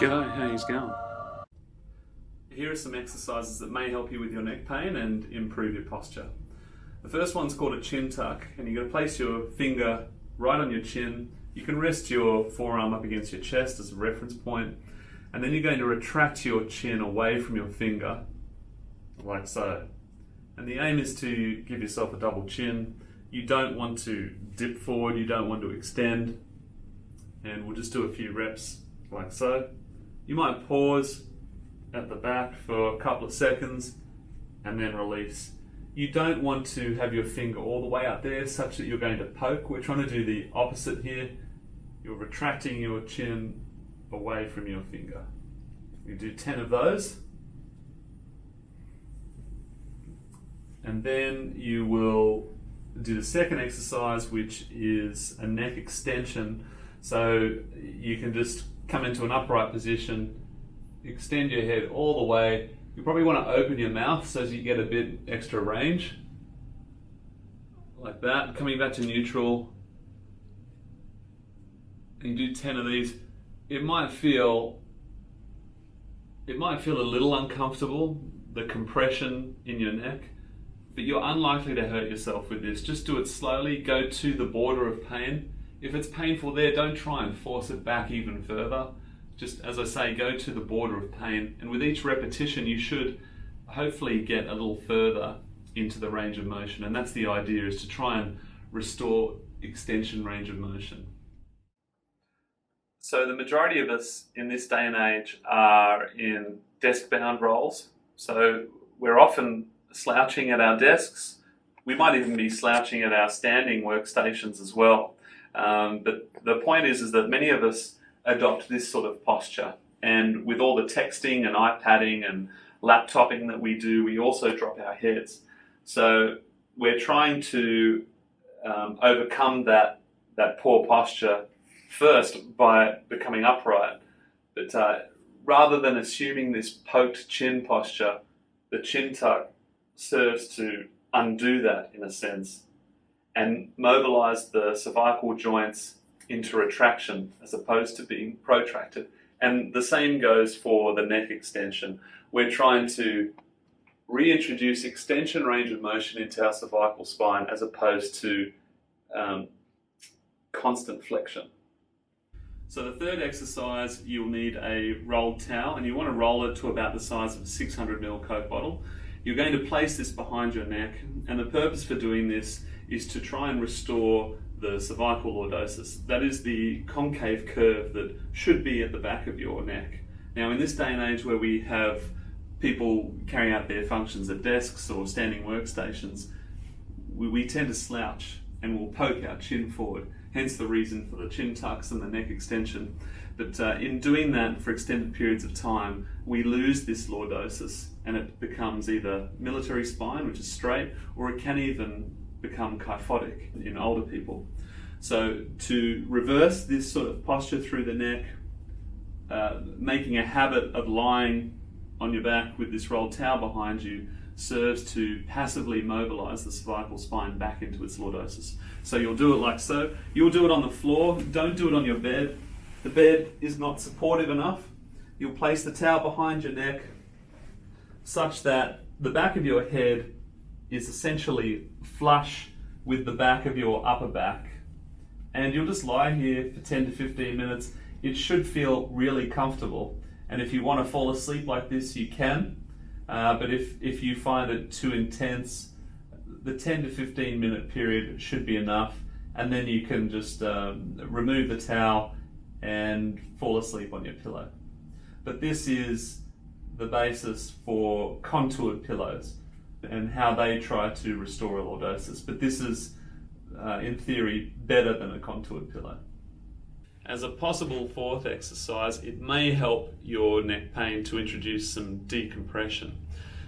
G'day, how you going? Here are some exercises that may help you with your neck pain and improve your posture. The first one's called a chin tuck, and you're going to place your finger right on your chin. You can rest your forearm up against your chest as a reference point, and then you're going to retract your chin away from your finger, like so. And the aim is to give yourself a double chin. You don't want to dip forward, you don't want to extend, and we'll just do a few reps like so. You might pause at the back for a couple of seconds and then release. You don't want to have your finger all the way up there such that you're going to poke. We're trying to do the opposite here. You're retracting your chin away from your finger. You do 10 of those. And then you will do the second exercise, which is a neck extension. So you can just come into an upright position, extend your head all the way. You probably want to open your mouth so that you get a bit extra range. Like that, coming back to neutral. And you do 10 of these. It might feel a little uncomfortable, the compression in your neck, but you're unlikely to hurt yourself with this. Just do it slowly, go to the border of pain. If it's painful there, don't try and force it back even further. Just, as I say, go to the border of pain, and with each repetition you should hopefully get a little further into the range of motion, and that's the idea, is to try and restore extension range of motion. So the majority of us in this day and age are in desk-bound roles, so we're often slouching at our desks. We might even be slouching at our standing workstations as well. But the point is that many of us adopt this sort of posture, and with all the texting and iPadding and laptoping that we do, we also drop our heads. So we're trying to overcome that poor posture first by becoming upright. But rather than assuming this poked chin posture, the chin tuck serves to undo that in a sense and mobilize the cervical joints into retraction as opposed to being protracted. And the same goes for the neck extension. We're trying to reintroduce extension range of motion into our cervical spine as opposed to constant flexion. So the third exercise, you'll need a rolled towel, and you want to roll it to about the size of a 600 ml Coke bottle. You're going to place this behind your neck, and the purpose for doing this is to try and restore the cervical lordosis. That is the concave curve that should be at the back of your neck. Now, in this day and age where we have people carrying out their functions at desks or standing workstations, we tend to slouch and we'll poke our chin forward, hence the reason for the chin tucks and the neck extension. But in doing that for extended periods of time, we lose this lordosis and it becomes either military spine, which is straight, or it can even become kyphotic in older people. So to reverse this sort of posture through the neck, making a habit of lying on your back with this rolled towel behind you serves to passively mobilize the cervical spine back into its lordosis. So you'll do it like so. You'll do it on the floor. Don't do it on your bed. The bed is not supportive enough. You'll place the towel behind your neck such that the back of your head is essentially flush with the back of your upper back. And you'll just lie here for 10 to 15 minutes. It should feel really comfortable. And if you want to fall asleep like this, you can. But if you find it too intense, the 10 to 15 minute period should be enough. And then you can just remove the towel and fall asleep on your pillow. But this is the basis for contoured pillows and how they try to restore a lordosis. But this is, in theory, better than a contoured pillow. As a possible fourth exercise, it may help your neck pain to introduce some decompression.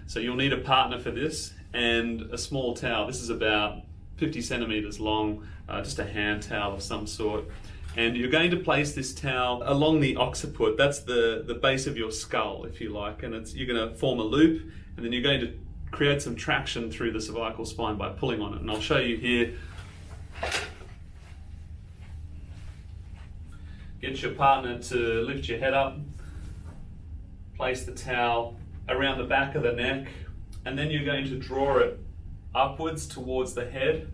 So you'll need a partner for this and a small towel. This is about 50 centimeters long, just a hand towel of some sort. And you're going to place this towel along the occiput. That's the base of your skull, if you like. And you're going to form a loop, and then you're going to create some traction through the cervical spine by pulling on it. And I'll show you here. Get your partner to lift your head up place the towel around the back of the neck, and then you're going to draw it upwards towards the head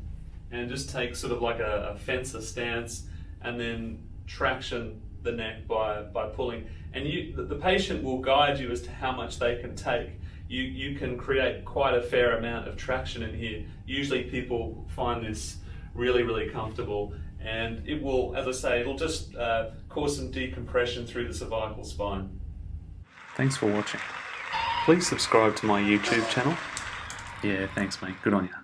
and just take sort of like a fencer stance, and then traction the neck by pulling. And the patient will guide you as to how much they can take. You can create quite a fair amount of traction in here. Usually people find this really, really comfortable, and it will, as I say, it'll just cause some decompression through the cervical spine. Thanks for watching. Please subscribe to my YouTube channel. Yeah, thanks mate, good on you.